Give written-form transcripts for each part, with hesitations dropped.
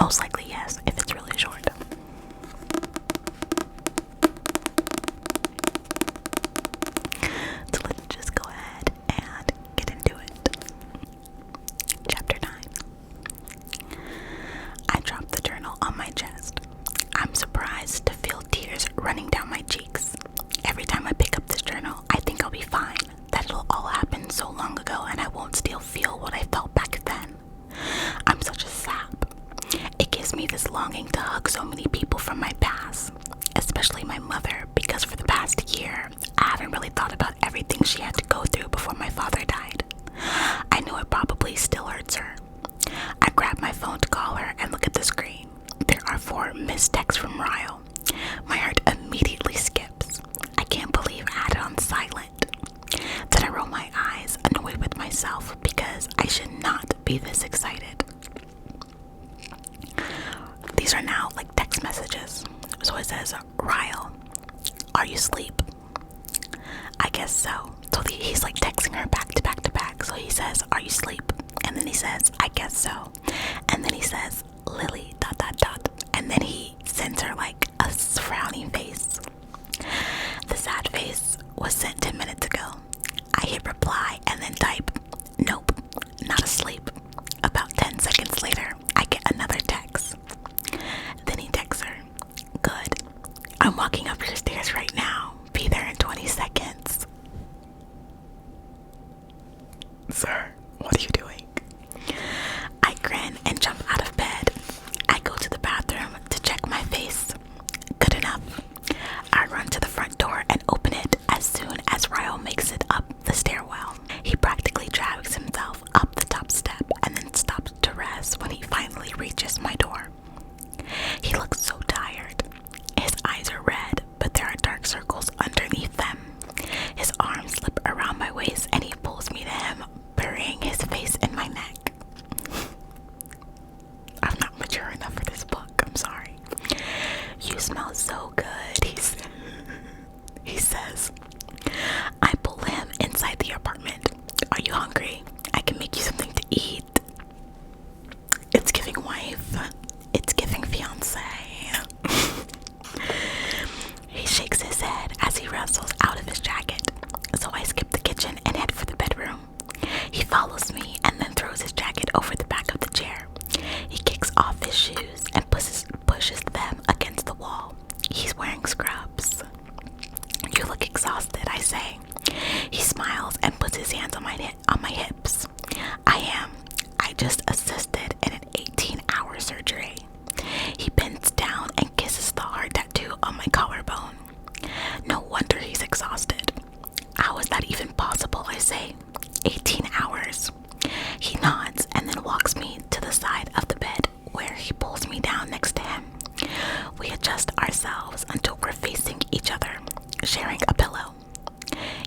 Most likely yes, if it's really short. So let's just go ahead and get into it. Chapter 9. I dropped the journal on my chest. I'm surprised to feel tears running down my cheeks. Every time I pick up this journal, I think I'll be fine, that it'll all happen so long ago and I won't still feel what I felt back then. I'm such a sap. It gives me this longing to hug so many people from my past, especially my mother, because for the past year, I haven't really thought about everything she had to go through before my father died. I know it probably still hurts her. I grab my phone to call her and look at the screen. There are 4 missed texts from Ryle. My heart immediately skips. I can't believe I had it on silent. Then I roll my eyes, annoyed with myself because I should not be this excited. These are now like text messages. So it says, Ryle, are you asleep? I guess so. So he's like texting her back to back to back. So he says, are you asleep? And then he says, I guess so. And then he says, Lily, ... And then he sends her like a frowning face. The sad face was sent 10 minutes ago. I hit reply and then type, nope, not asleep. About 10 seconds later, I get another text. Then he texts her, good. I'm walking up your stairs right now. Be there in 20 seconds. Sir, what are you doing? I grin and jump out of bed. I go to the bathroom to check my face. Good enough. I run to the front door and open it as soon as Ryle makes it up the stairwell. He practically drags himself up the top step and then stops to rest when he finally reaches my door. He looks so tired. His eyes are red, but there are dark circles underneath them. His arms slip around my waist and he pulls me to him, burying his face in my neck. I'm not mature enough for this book, I'm sorry. You smell so good, he says. I pull him inside the apartment. Are you hungry? I can make you something to eat. It's giving wife. It's giving fiance. He shakes his head as he wrestles out of his jacket. So I skip the kitchen and head for the bedroom. He follows me and then throws his jacket over the back of the chair. He kicks off his shoes and pushes them against the wall. He's wearing scrubs. You look exhausted, I say. He smiles and puts his hands on my hips. I am. I just assisted in an 18-hour surgery. He bends down and kisses the heart tattoo on my collarbone. No wonder he's exhausted. How is that even possible, I say. 18 hours. He nods and then walks me to the side of the bed where he pulls me down next to him. We adjust ourselves until we're facing each other, sharing a pillow.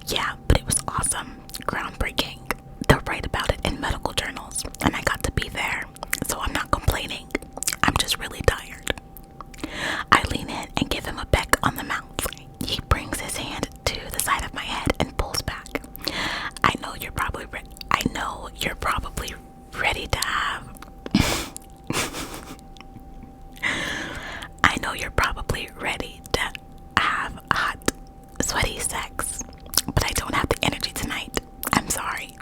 Yeah, but it was awesome. Groundbreaking. They'll write about it in medical journals, and I got to be there, so I'm not complaining. I'm just really tired. I lean in and give him a peck on the mouth. He brings his hand to the side of my head and pulls back. I know you're probably ready to have hot, sweaty sex, but I don't have the energy tonight. I'm sorry.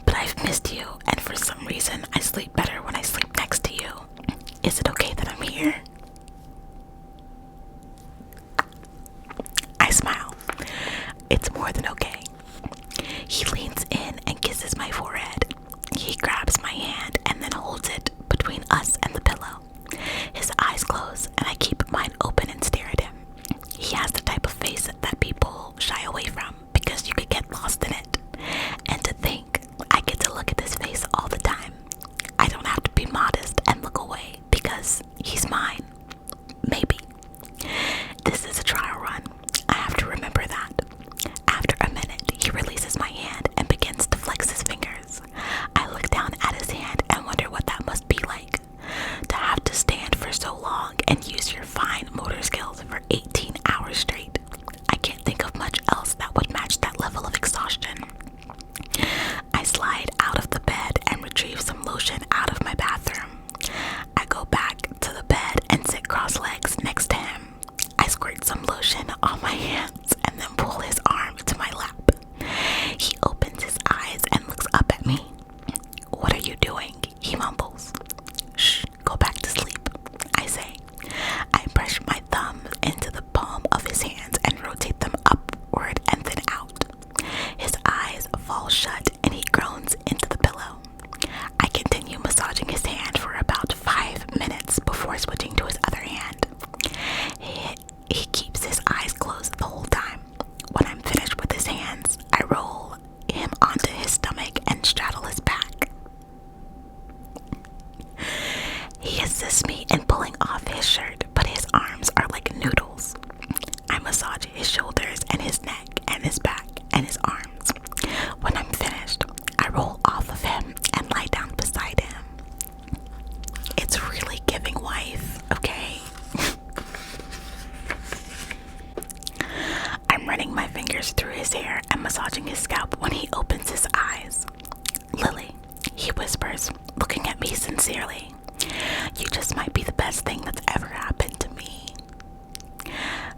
But I've missed you, and for some reason, I sleep better when I sleep next to you. Is it okay that I'm here? I smile. It's more than okay. He leans in and kisses my forehead. He grabs my hand and then holds it between us and the pillow. His eyes close and I keep mine open and stare at him. He has the type of face that people shy away from because you could get lost in it. And to think I get to look at his face all the time. I don't have to be modest and look away because he's mine. Maybe. This is a trial run. I have to remember that. After a minute, he releases my hand and begins to flex his fingers. I look down at his hand and wonder what that must be like. To have to stand for so long and use your fine motor skills for 18 hours straight. I can't think of much else that would match that level of exhaustion. I slide out of the bed and retrieve some lotion out of my bathroom. back to the bed and sit cross legs next to him. I squirt some lotion on my hands and then pull his arm to my lap. He opens his eyes and looks up at me. "What are you doing?" he mumbles. "Shh, go back to sleep," I say. I brush my thumb into the palm of his hands and rotate them upward and then out. His eyes fall shut and he groans into the pillow. I continue massaging his hand for about 5 minutes before switching to his other hand. He keeps his eyes closed the whole time. When I'm finished with his hands, I roll him onto his stomach and straddle his back. He assists me in pulling off his shirt, but his arms are like noodles. I massage his shoulders and his neck and his back and his arms. When I'm finished, I roll off of him and lie down beside him. It's really giving wife, okay? I'm running my fingers through his hair and massaging his scalp when he opens his eyes. "Lily," he whispers, looking at me sincerely. "You just might be the best thing that's ever happened to me."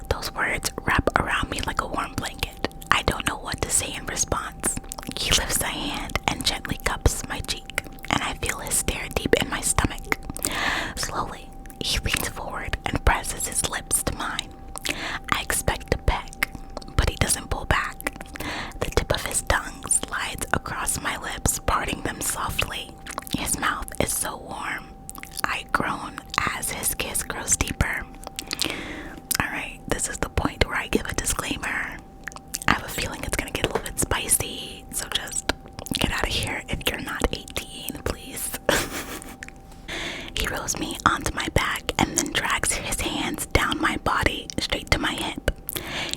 Those words wrap around me like a warm blanket. I don't know what to say in response. He lifts a hand and gently cups my cheek, and I feel his stare deep in my stomach. Slowly, he leans forward and presses his lips to mine. I expect a peck, but he doesn't pull back. The tip of his tongue slides across my lips, parting them softly. His mouth is so warm. I groan as his kiss grows deeper. Alright, this is the point where I give a disclaimer. I have a feeling it's gonna get a little bit spicy, so just get out of here if you're not 18, please. He rolls me onto my back and then drags his hands down my body straight to my hip.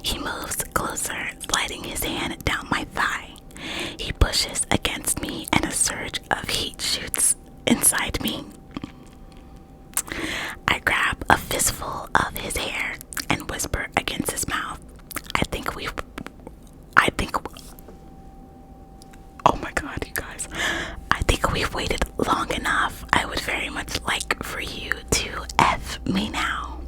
He moves closer, sliding his hand down my thigh. He pushes against me and a surge of heat shoots inside me. I grab a fistful of his hair and whisper against his mouth, oh my god, you guys. I think we've waited long enough. I would very much like for you to F me now.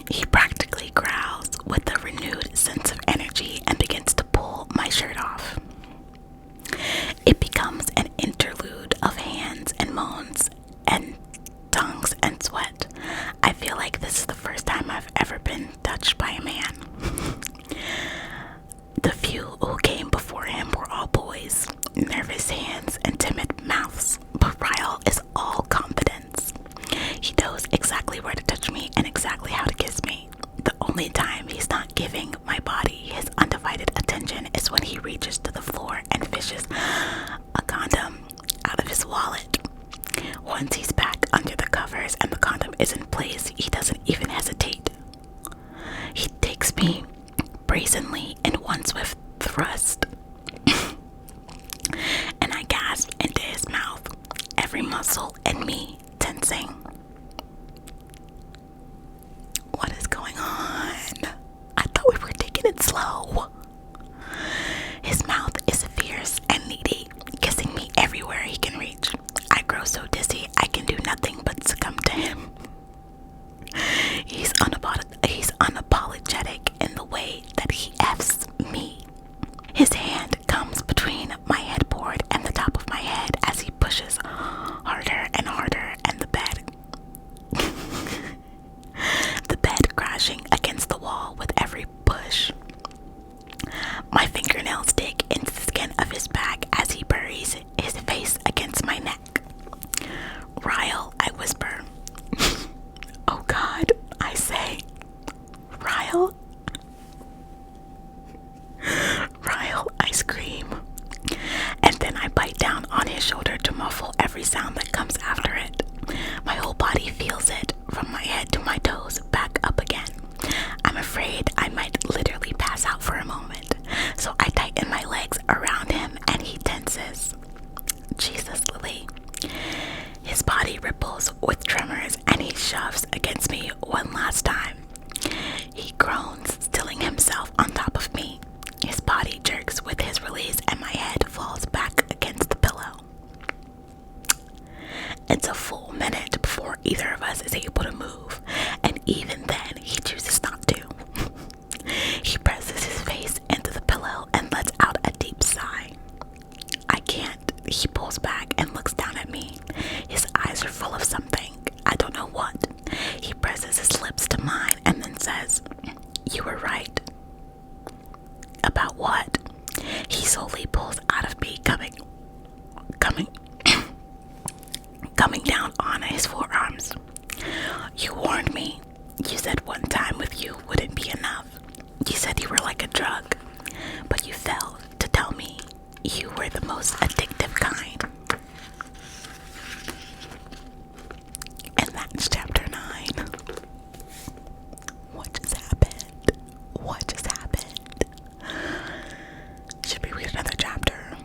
He practically growls with a renewed sense of energy and begins to pull my shirt off. It becomes an interlude of hands and moans and tongues and sweat. I feel like this is the first time I've ever been touched by a man. The few who came before him were all boys, nervous hands and timid mouths, but Ryle is all confidence. He knows exactly where to touch me and exactly how to kiss me. The only time he's not giving my body his undivided attention is when he reaches to the floor and fishes a condom out of his wallet. Once he's back under the covers and the condom is in place, he doesn't even hesitate. He takes me brazenly in one swift thrust, and I gasp into his mouth, every muscle in me tensing. What is going on? I thought we were taking it slow. His mouth is fierce and needy, kissing me everywhere he can reach. I grow so dizzy I can do nothing but succumb to him. He's unapologetic in the way that he F's me. His hand comes between my headboard and the top of my head as he pushes harder and harder, and the bed crashing against the wall with every push. My fingernails dig into the skin of his back as he buries his face against my neck. "Ryle," I whisper. "Oh God," I say. "Ryle." "Ryle," I scream. And then I bite down on his shoulder to muffle every sound that comes after it. My whole body feels it, from my head to my toes, back up again. I'm afraid I might literally pass out for a moment, so I tighten my legs slowly pulls out of me, coming coming down on his forearms. You warned me. You said one time with you wouldn't be enough. You said you were like a drug, but you failed to tell me you were the most addictive kind. And that's chapter 9. What just happened? What just happened? Should we read another chapter?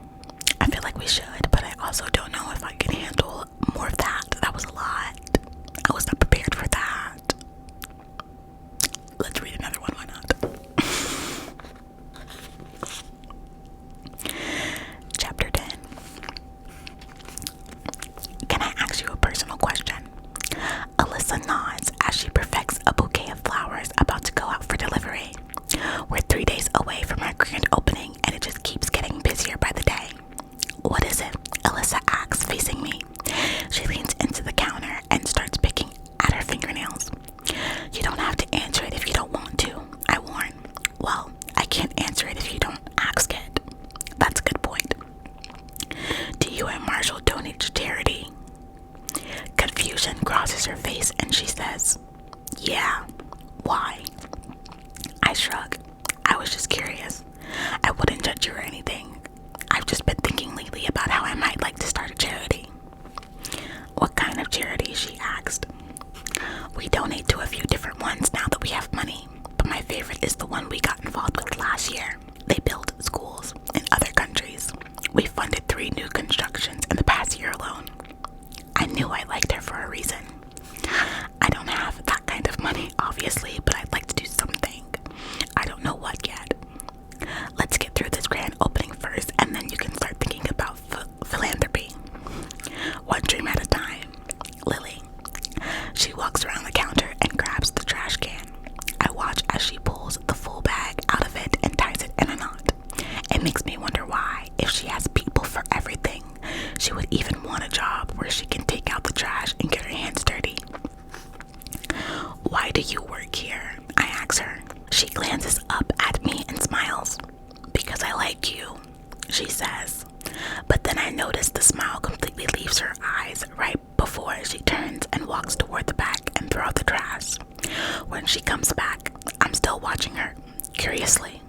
I feel like we should, but I also don't know if I can handle more of that. That was a lot. I was not prepared for that. Let's read another one, why not? Chapter 10. Can I ask you a personal question? Alyssa nods as she perfects a bouquet of flowers about to go out for delivery. We're 3 days away from our grand opening and it just keeps getting busier by the day. What is it? Alyssa asks, facing me. She leans into the counter and starts picking at her fingernails. You don't have to answer it if you don't want to, I warn. Well, I can't answer it if you don't ask it. That's a good point. Do you and Marshall donate to charity? Confusion crosses her face and she says, yeah. Why? I shrug. I was just curious. I wouldn't judge you or anything. I've just been thinking lately about how I might like to start a charity. What kind of charity? She asked. We donate to a few different ones now that we have money, but my favorite is the one we got involved with last year. They built schools in other countries. We funded 3 new constructions in the past year alone. I knew I liked her for a reason. I don't have that kind of money, obviously, but I'd like to do something. I don't know what yet. Let's get through this grand opening first, and then you can start thinking about philanthropy. One dream at a time. Lily. She walks around the counter and grabs the trash can. I watch as she pulls the full bag out of it and ties it in a knot. It makes me wonder why, if she has people for everything, she would even want a job where she can take out the trash and get her hands dirty. Why do you work here? I ask her. She glances up at me and smiles. Because I like you, she says. But then I notice the smile completely leaves her eyes right before she turns and walks toward the back and throw out the trash. When she comes back, I'm still watching her, curiously.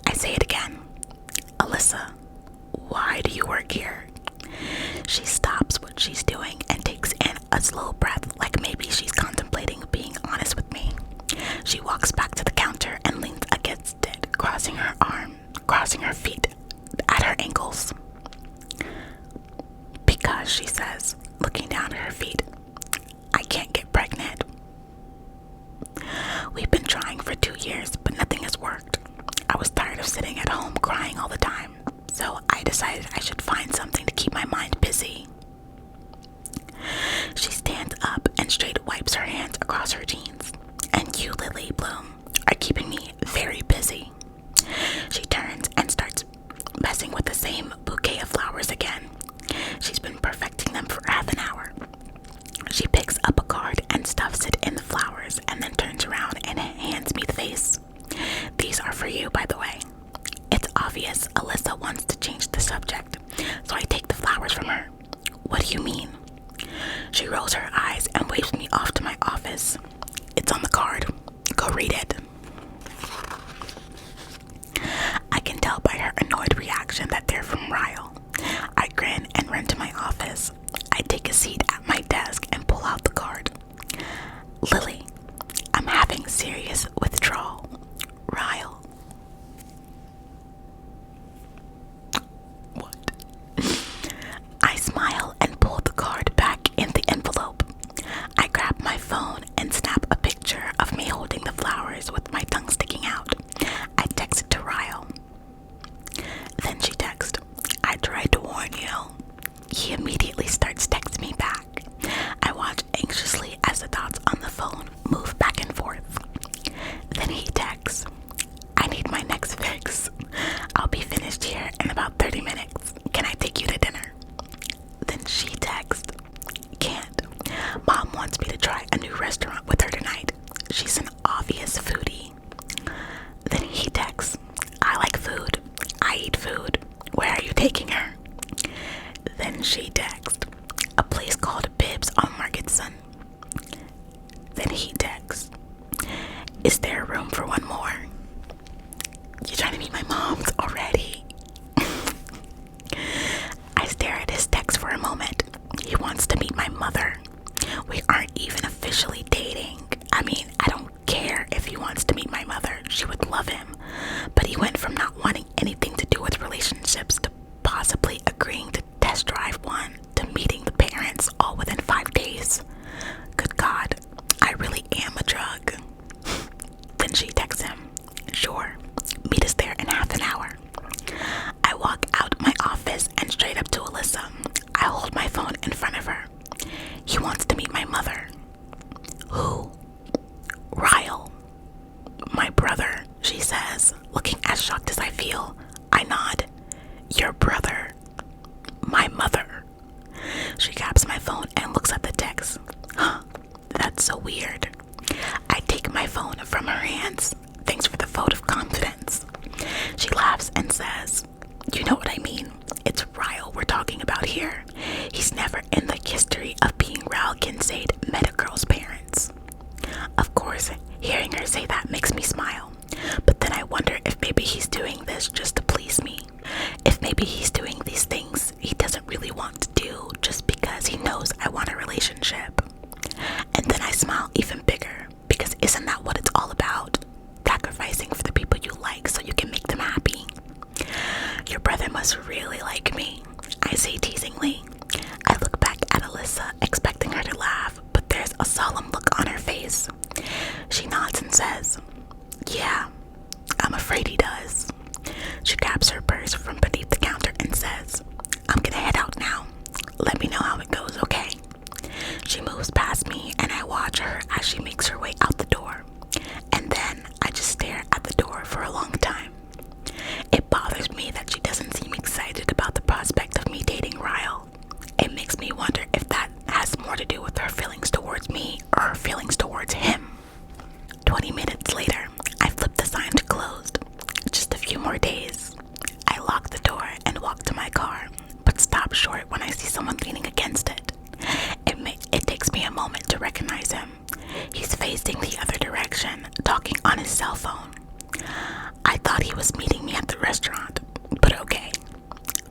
I say it again. Alyssa, why do you work here? She stops what she's doing and takes in a slow breath, like maybe she's contemplating being honest with me. She walks back to the counter and leans against it, crossing her feet at her ankles. Because, she says, looking down at her feet, I can't get pregnant. We've been trying for 2 years, but nothing has worked. I was tired of sitting at home crying all the time, so I decided I should find something to keep my mind busy. She stands up and straight wipes her hands across her jeans. And you, Lily Bloom, are keeping me very busy. She turns and starts messing with the same bouquet of flowers again. She's been perfecting them for half an hour. She picks up a card and stuffs it in the flowers and then turns around and hands me the vase. These are for you, by the way. It's obvious Alyssa wants to change the subject, so I take the flowers from her. What do you mean? She rolls her eyes and waves me off to my office. It's on the card. Go read it. I can tell by her annoyed reaction that they're from Ryle. I grin and run to my office. I take a seat at my desk and pull out the card. Lily, I'm having serious withdrawal. Ryle. What? I smile and pull the card back in the envelope. I grab my phone and snap a picture of me holding the flowers with my tongue sticking out. I text it to Ryle. Then she texts, I tried to warn you. He immediately starts texting me back. I watch anxiously as the dots on the phone move back and forth. Then he texts, I need my next fix. I'll be finished here in about 30 minutes. Can I take you to dinner? Then she texts, can't. Mom wants me to try a new restaurant with her tonight. She's an obvious foodie. Then he texts, I like food. I eat food. She texts, "A place called Bibbs on Marketson." Then he texts, "Is there room for one more?" You're trying to meet my mom's already? I stare at his text for a moment. He wants to meet my mother. We aren't even officially dating. I mean, I don't care if he wants to meet my mother. She would love him. But he went from not wanting anything to do with relationships to possibly agreeing to test drive one to meeting the parents all within 5 days. Good God, I really am a drug. Then she texts him, "Sure, meet us there in half an hour." I walk out my office and straight up to Alyssa. I hold my phone in front of her. "He wants to meet my mother." "Who?" "Ryle." "My brother," she says, looking as shocked as I feel. I nod. "Your brother?" "My mother." She grabs my phone and looks at the text. "Huh, that's so weird." I take my phone from her hands. "Thanks for the vote of confidence." She laughs and says, "You know what I mean. It's Ryle we're talking about here. He's never in the history of being Ryle Kincaid met a girl's parents." Of course, hearing her say that makes me smile. But then I wonder if maybe he's doing this just to please me. If maybe he's doing these things he doesn't really want to do just because he knows I want a relationship. And then I smile even bigger, because isn't that what it's all about? Sacrificing for the people you like so you can make them happy. "Your brother must really like me," I say teasingly. I look back at Alyssa, expecting her to laugh, but there's a solemn look on her face. She nods and says, "Yeah, I'm afraid he does." She grabs her purse from beneath the counter and says, "I'm gonna head out now. Let me know how it goes, okay?" She moves past me and I watch her as she makes her way out the door. And then I just stare at the door for a long time. It bothers me that she doesn't seem excited about the prospect of me dating Ryle. It makes me wonder if that has more to do with her feelings towards me or her feelings towards him. 20 minutes later, I flip the sign to closed. Just a few more days. I lock the door and walk to my car, but stop short when I see someone leaning against it. It takes me a moment to recognize him. He's facing the other direction, talking on his cell phone. I thought he was meeting me at the restaurant, but okay.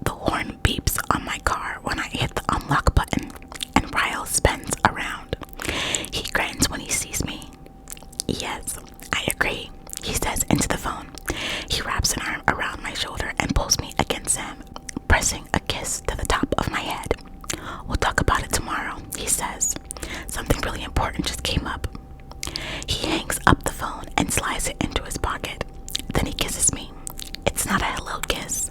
The horn beeps on my car when I hit the unlock button, and Ryle spins around. He grins when he sees me. "Yes, I agree," he says into the phone. He wraps an arm around my shoulder and pulls me against him, pressing a kiss to the top of my head. "We'll talk about it tomorrow," he says. "Something really important just came up." He hangs up the phone and slides it into his pocket. Then he kisses me. It's not a hello kiss.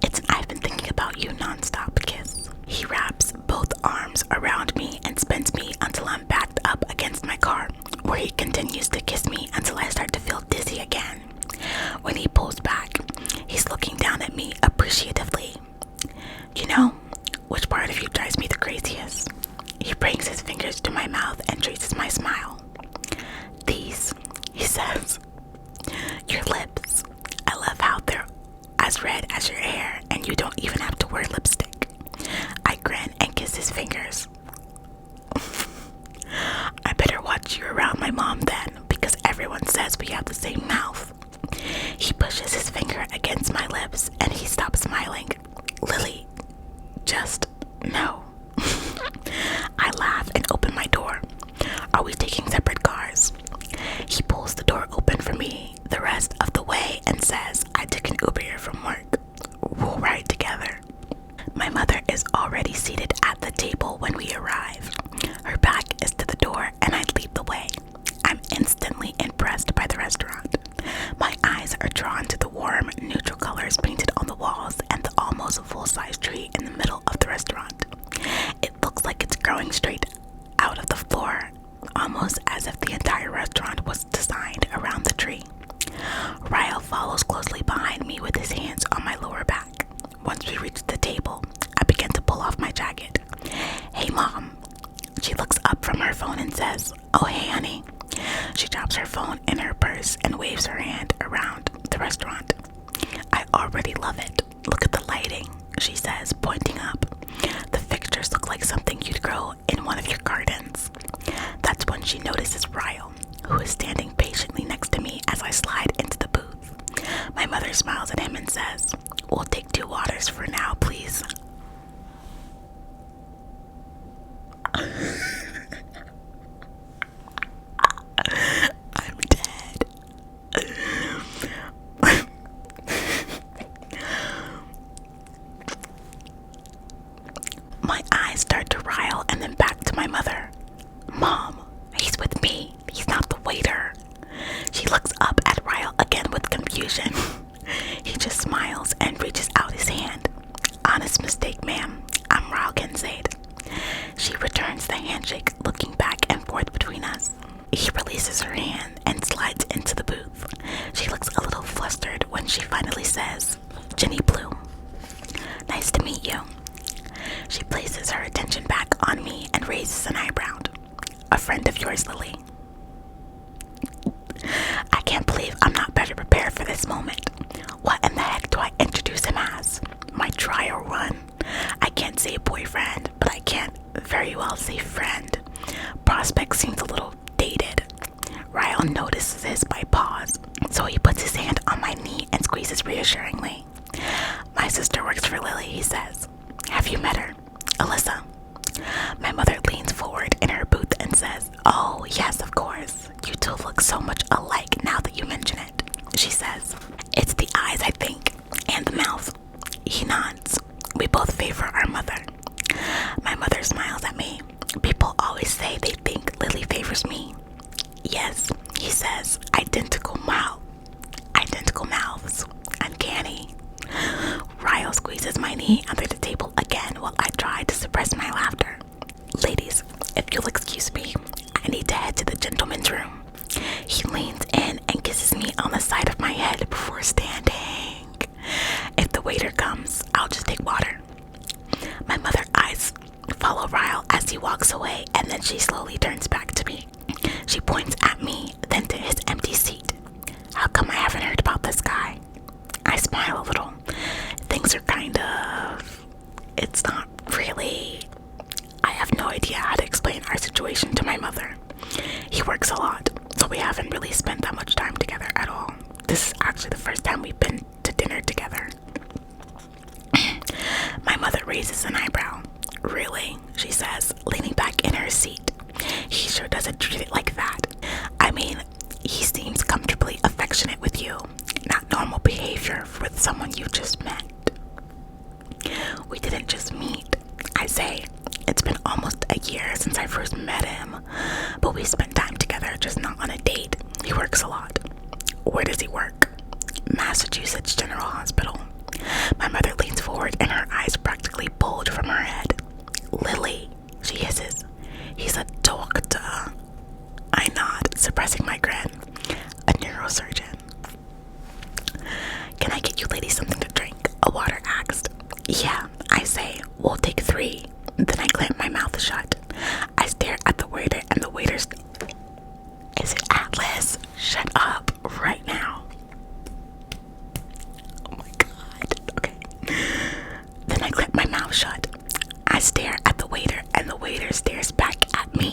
It's an "I've been thinking about you" nonstop kiss. He wraps both arms around me and spins me until I'm backed up against my car, where he continues to kiss me until I start to feel dizzy again. When he pulls back, he's looking down at me appreciatively. "You know, which part of you drives me the craziest?" He brings his fingers to my mouth and traces my smile. "These," he says. "Your lips. I love how they're as red as your hair and you don't even have to wear lipstick." I grin and kiss his fingers. "I better watch you around my mom then, because everyone says we have the same mouth." He pushes his finger against my lips and he stops smiling. "Lily, just no." I laugh and open my door. "Are we taking separate cars?" He pulls the door open for me the rest of the way and says, "I took an Uber here from work. We'll ride together." My mother is already seated at the table when we arrive. Her back is to the door and I lead the way. I'm instantly impressed by the restaurant. My eyes are drawn to the warm, neutral colors painted on the walls and the almost full-size tree in the middle of the restaurant. It looks like it's growing straight out of the floor, almost as if the entire restaurant was designed around the tree. Ryle follows closely behind me with his hands on my lower back. Once we reach the table, I begin to pull off my jacket. "Hey, Mom." She looks up from her phone and says, "Oh, hey, honey." She drops her phone in her purse and waves her hand around the restaurant. "I already love it. Look at the lighting," she says, pointing up. "The shoulders look like something you'd grow in one of your gardens. That's when she notices Ryle, who is standing patiently next to me as I slide into the booth. My mother smiles at him and says, "We'll take 2 waters for now, please." I'm dead. My eyes start to Ryle and then back to my mother. "Mom, he's with me. He's not the waiter." She looks up at Ryle again with confusion. He just smiles and reaches out his hand. "Honest mistake, ma'am. I'm Ryle Kincaid." She returns the handshake, looking back and forth between us. He releases her hand and slides into the booth. She looks a little flustered when she finally says, "Jenny Bloom. Nice to meet you." She places her attention back on me and raises an eyebrow. "A friend of yours, Lily." I can't believe I'm not better prepared for this moment. What in the heck do I introduce him as? My trial run? I can't say boyfriend, but I can't very well say friend. Prospect seems a little dated. Ryle notices my pause, so he puts his hand on my knee and squeezes reassuringly. "My sister works for Lily," he says. "Have you met her? Alyssa?" My mother leans forward in her booth and says, "Oh, yes, of course. You two look so much alike now that you mention it," she says. "It's the eyes, I think, and the mouth." He nods. "We both favor our mother." My mother smiles at me. "People always say they think Lily favors me." "Yes," he says. Identical mouths. Uncanny." Ryle squeezes my knee under the table again while I try to suppress my laughter. "Ladies, if you'll excuse me, I need to head to the gentleman's room." He leans in and kisses me on the side of my head before standing. "If the waiter comes, I'll just take water." My mother's eyes follow Ryle as he walks away, and then she slowly turns back to me. She points at me, then to his empty seat. "How come I haven't heard about this guy?" I smile a little. Things are it's not really. I have no idea how to explain our situation to my mother. He works a lot, so we haven't really spent that much time together at all. This is actually the first time we've been to dinner together. My mother raises an eyebrow. "Really?" she says, leaning back in her seat. "He sure doesn't treat it like that. I mean, he seems comfortably affectionate with you, not normal behavior with someone you just met." "We didn't just meet," I say. "It's been almost a year since I first met him, but we spent time together, just not on a date. He works a lot." "Where does he work?" "Massachusetts General Hospital." My mother leans forward and her eyes practically bulge from her head. "Lily," she hisses. "He's a doctor." I nod, suppressing my grin. "A neurosurgeon." "Can I get you ladies something to drink?" a water asked. "Yeah," I say. "We'll take 3. Then I clamp my mouth shut. I stare at the waiter and the waiter's... "Is it Atlas? Shut up right now." Oh my god. Okay. Then I clamp my mouth shut. I stare at the waiter and the waiter stares back at me.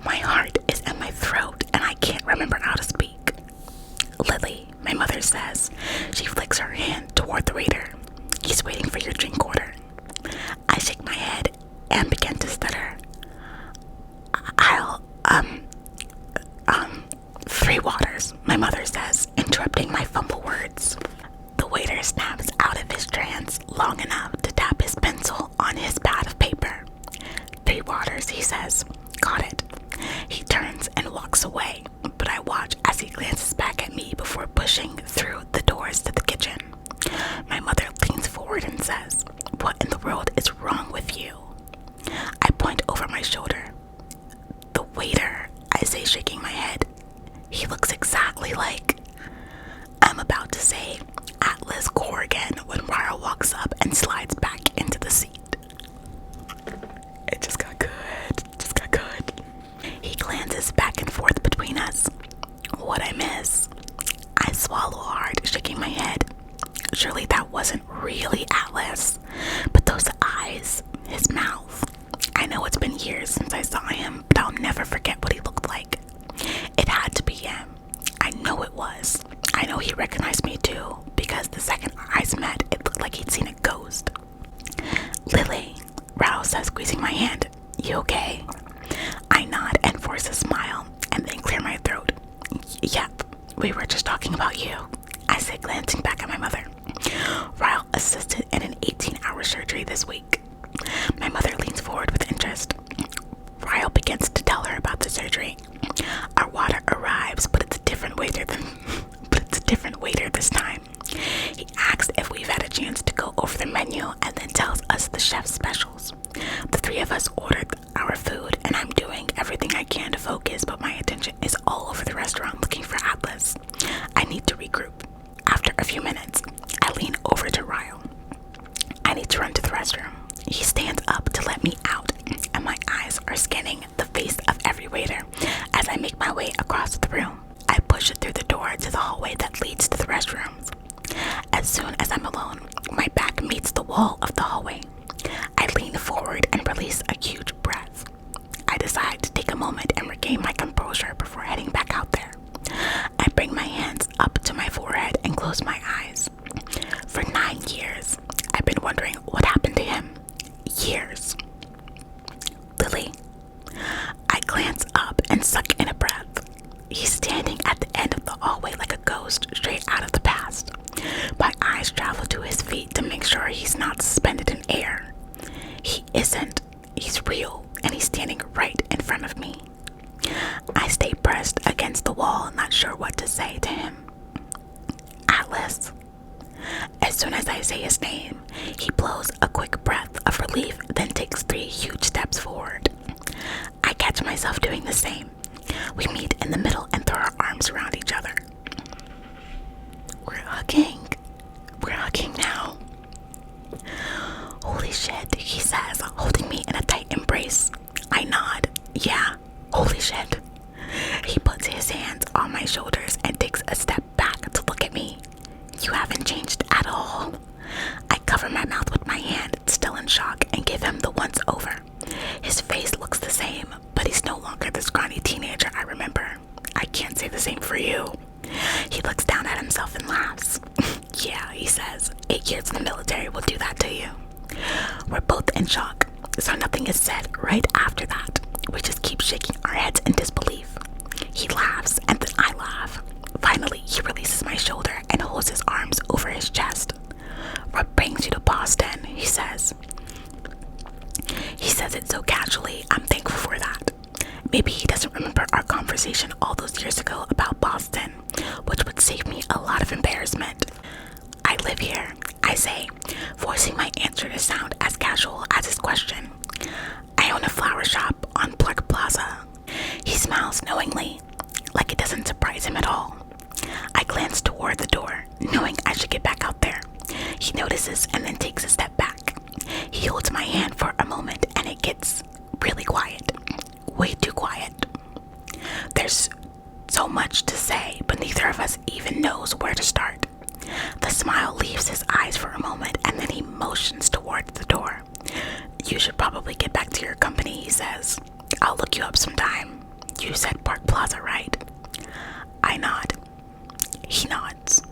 My heart is in my throat and I can't remember how to speak. "Lily," my mother says. She flicks her hand toward the waiter. "He's waiting for your drink order." I shake my head and begin to stutter. "I'll, 3 waters," my mother says, interrupting my fumble words. The waiter snaps out of his trance long enough to tap his pencil on his pad of paper. "3 waters," he says. "Got it." He turns and walks away, but I watch as he glances back at me before pushing through the doors to the kitchen. My mother leans forward and says, "What in the world is wrong with you?" I point over my shoulder. "The waiter," I say, shaking my head. "He looks exactly like..." I'm about to say Atlas Corrigan when Ryle walks up and slides back into the seat. It just got good. He glances back and forth between us. What I miss? I swallow hard, shaking my head. Surely that wasn't really Atlas. But those eyes, his mouth. I know it's been years since I saw him, but I'll never forget what he looked like. It had to be him. I know it was. I know he recognized me too, because the second our eyes met, it looked like he'd seen a ghost. Lily, Ryle says, squeezing my hand. You okay? I nod and force a smile, and then clear my throat. Yep, we were just talking about you, I say, glancing back at my mother. Ryle assisted in an 18-hour surgery this week. My mother leans forward with interest. Ryle begins to tell her about the surgery. Our water arrives, but it's a different waiter this time. He asks if we've had a chance to go over the menu and then tells us the chef's specials. The three of us ordered our food, and I'm doing everything I can to focus, but my attention is all over the restaurant looking for Atlas. I need to regroup. After a few minutes, I lean over to Ryle. I need to run to the restroom. He stands up to let me out, and my eyes are scanning the face of every waiter as I make my way across the room. I push it through the door to the hallway that leads to the restrooms. As soon as I'm alone, my back meets the wall of the hallway. I lean forward and release a huge breath. I decide to take a moment and regain my composure before heading back out there. I bring my hands up to my forehead and close my eyes. For 9 years, I've been wondering what happened to him. Years. Lily. I glance up and suck in a breath. He's standing at the end of the hallway like a ghost straight out of the past. My eyes travel to his feet to make sure he's not suspended in air. He isn't. He's real, and he's standing right in front of me. I stay pressed against the wall, not sure what to say to him. Atlas. As soon as I say his name, he blows a quick breath of relief, then takes 3 huge steps forward. I catch myself doing the same. We meet in the middle and throw our arms around each other. We're hugging. We're hugging now. Holy shit, he says, holding me in a tight embrace. I nod. Yeah, holy shit. He puts his hands on my shoulders and takes a step back to look at me. You haven't changed at all. I cover my mouth with my hand, still in shock, and give him the once over. His face looks the same, but he's no longer the scrawny teenager I remember. I can't say the same for you. He looks down at himself and laughs. Yeah, he says, 8 years in the military will do that to you. We're both in shock, so nothing is said right after that. We just keep shaking our heads in disbelief. He laughs, and then I laugh. Finally, he releases my shoulder and holds his arms over his chest. What brings you to Boston? He says. He says it so casually, I'm thankful for that. Maybe he doesn't remember our conversation all those years ago about Boston, which would save me a lot of embarrassment. I live here, I say, forcing my answer to sound as casual as his question. I own a flower shop on Park Plaza. He smiles knowingly, like it doesn't surprise him at all. I glance toward the door, knowing I should get back out there. He notices and then takes a step back. He holds my hand for a moment and it gets really quiet. Way too quiet. There's so much to say, but neither of us even knows where to start. The smile leaves his eyes for a moment and then he motions towards the door. You should probably get back to your company, he says. I'll look you up sometime. You said Park Plaza, right? I nod. He nods.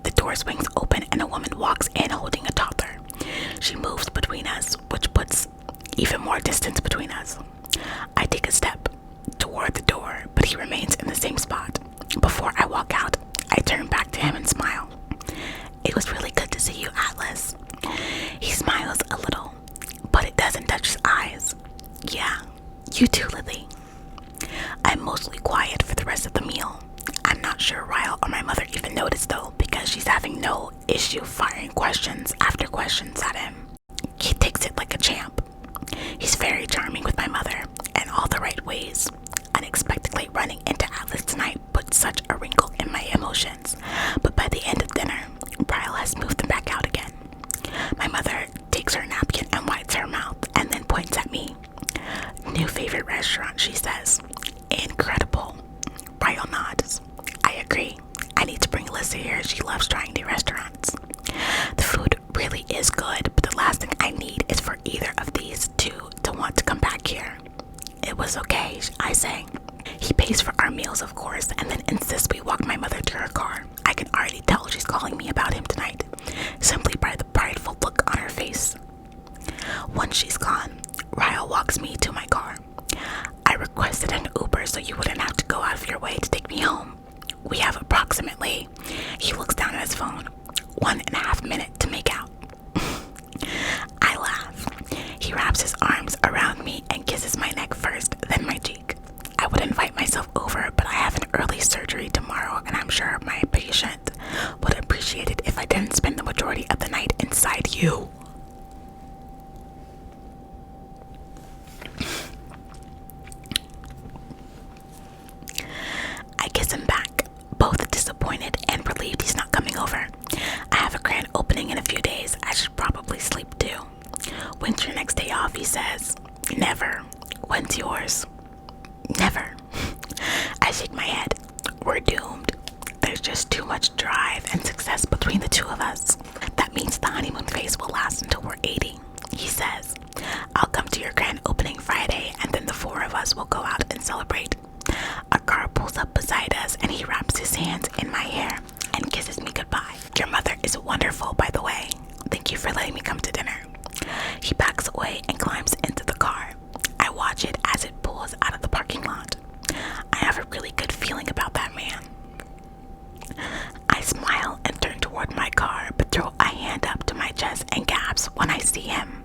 The door swings open and a woman walks in holding a toddler. She moves between us, which puts even more distance between us. I take a step toward the door, but he remains in the same spot. Before I walk out, I turn back to him and smile. It was really good to see you, Atlas. He smiles a little, but it doesn't touch his eyes. Yeah, you too, Lily. I'm mostly quiet for the rest of the meal. I'm not sure Ryle or my mother even noticed though, because she's having no issue firing questions after questions at him. He takes it like a champ. He's very charming with my mother in all the right ways. Unexpectedly running into Atlas tonight put such a wrinkle in my emotions, but by the end of dinner, Ryle has moved them back out again. My mother takes her napkin and wipes her mouth and then points at me. New favorite restaurant, she says. Incredible. Ryle nods. I agree. I need to bring Alyssa here. She loves trying new restaurants. The food really is good, but the last thing I need is for either of these was okay, I say. He pays for our meals, of course, and then insists we walk my mother to her car. I can already tell she's calling me about him tonight, simply by the prideful look on her face. Once she's gone, Ryle walks me to my car. I requested an Uber so you wouldn't have to go out of your way to take me home. We have approximately, he looks down at his phone, 1.5 minutes to make out. I laugh. He wraps his arms around me and kisses my neck first, then my cheek. I would invite myself over, but I have an early surgery tomorrow, and I'm sure my patient would appreciate it if I didn't spend the majority of the night inside you. I kiss him back, both disappointed and relieved he's not coming over. I have a grand opening in a few days. I should probably sleep too. When's your next day off? He says. Never. When's yours? Never. I shake my head. We're doomed. There's just too much drive and success between the two of us. That means the honeymoon phase will last until we're 80. He says. I'll come to your grand opening Friday, and then the four of us will go out and celebrate. A car pulls up beside us, and he wraps his hands in my hair and kisses me goodbye. Your mother is wonderful, by the way. Thank you for letting me come to dinner. He backs away and climbs into the car. I watch it as it pulls out of the parking lot. I have a really good feeling about that man. I smile and turn toward my car, but throw a hand up to my chest and gasp when I see him.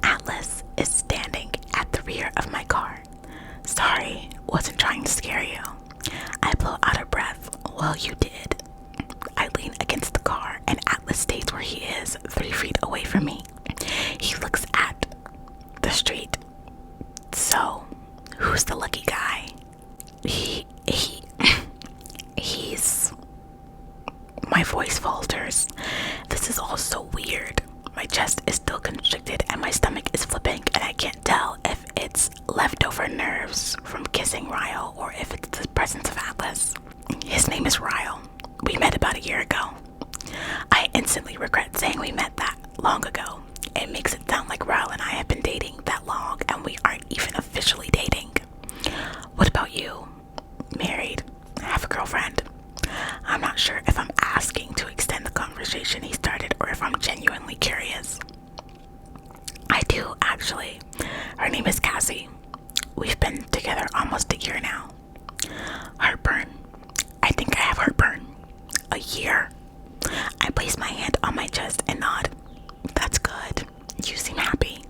Atlas is standing at the rear of my car. Sorry, wasn't trying to scare you. I blow out a breath. Well, you did. I lean against the car, and Atlas stays where he is, 3 feet away from me. He looks at the street. So, who's the lucky guy? He's... My voice falters. This is all so weird. My chest is still constricted and my stomach is flipping, and I can't tell if it's leftover nerves from kissing Ryle or if it's the presence of Atlas. His name is Ryle. We met about a year ago. I instantly regret saying we met that long ago. It makes it sound like Ryle and I have been dating that long, and we aren't even officially dating. What about you? Married? Have a girlfriend? I'm not sure if I'm asking to extend the conversation he started or if I'm genuinely curious. I do, actually. Her name is Cassie. We've been together almost a year now. Heartburn. I think I have heartburn. A year? I place my hand on my chest and nod. That's good. You seem happy.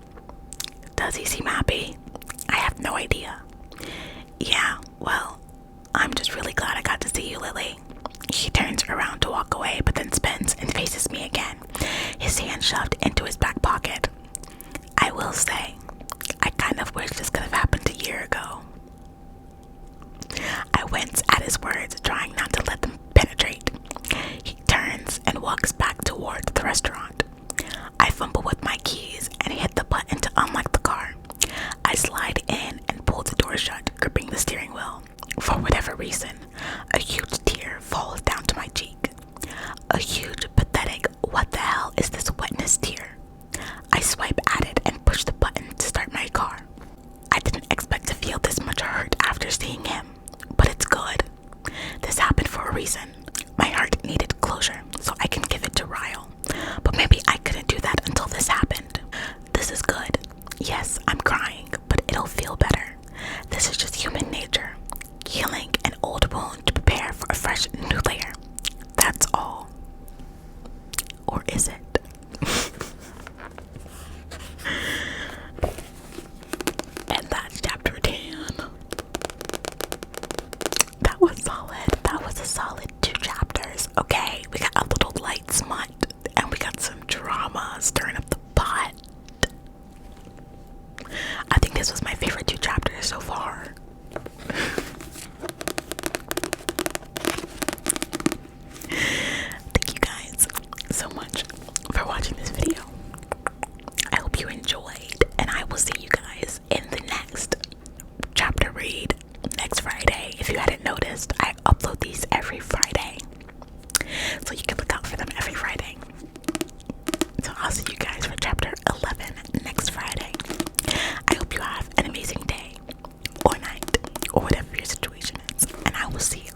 Does he seem happy? I have no idea. Yeah, well, I'm just really glad I got to see you, Lily. He turns around to walk away, but then spins and faces me again, his hand shoved into his back pocket. I will say, I kind of wish this could have happened a year ago. I wince at his words, trying not to let them penetrate. He turns and walks back toward the restaurant. I fumble with my keys and hit the button to unlock the car. I slide in and pull the door shut, gripping the steering wheel. For whatever reason, a huge tear falls down to my cheek. A huge, pathetic, what the hell is this wetness tear? I swipe at it and push the button to start my car. I didn't expect to feel this much hurt after seeing him, but it's good. This happened for a reason. My heart needed closure, so I can give it to Ryle. But maybe I couldn't do that until this happened. This is good. Yes, I'm crying, but it'll feel better. This is just human nature. Healing an old wound to prepare for a fresh new layer. That's all. Or is it? And that's chapter 10. That was solid. That was a solid 2 chapters. Okay, we got a little light smut and we got some drama stirring up the pot. I think this was my favorite 2 chapters so far. Thank you guys so much for watching this video. I hope you enjoyed, and I will see you guys in the next chapter read next Friday. If you hadn't noticed, I upload these every Friday, so you can look out for them every Friday. So I'll see you guys for chapter 11 next Friday. I hope you have an amazing day. or whatever your situation is. And I will see you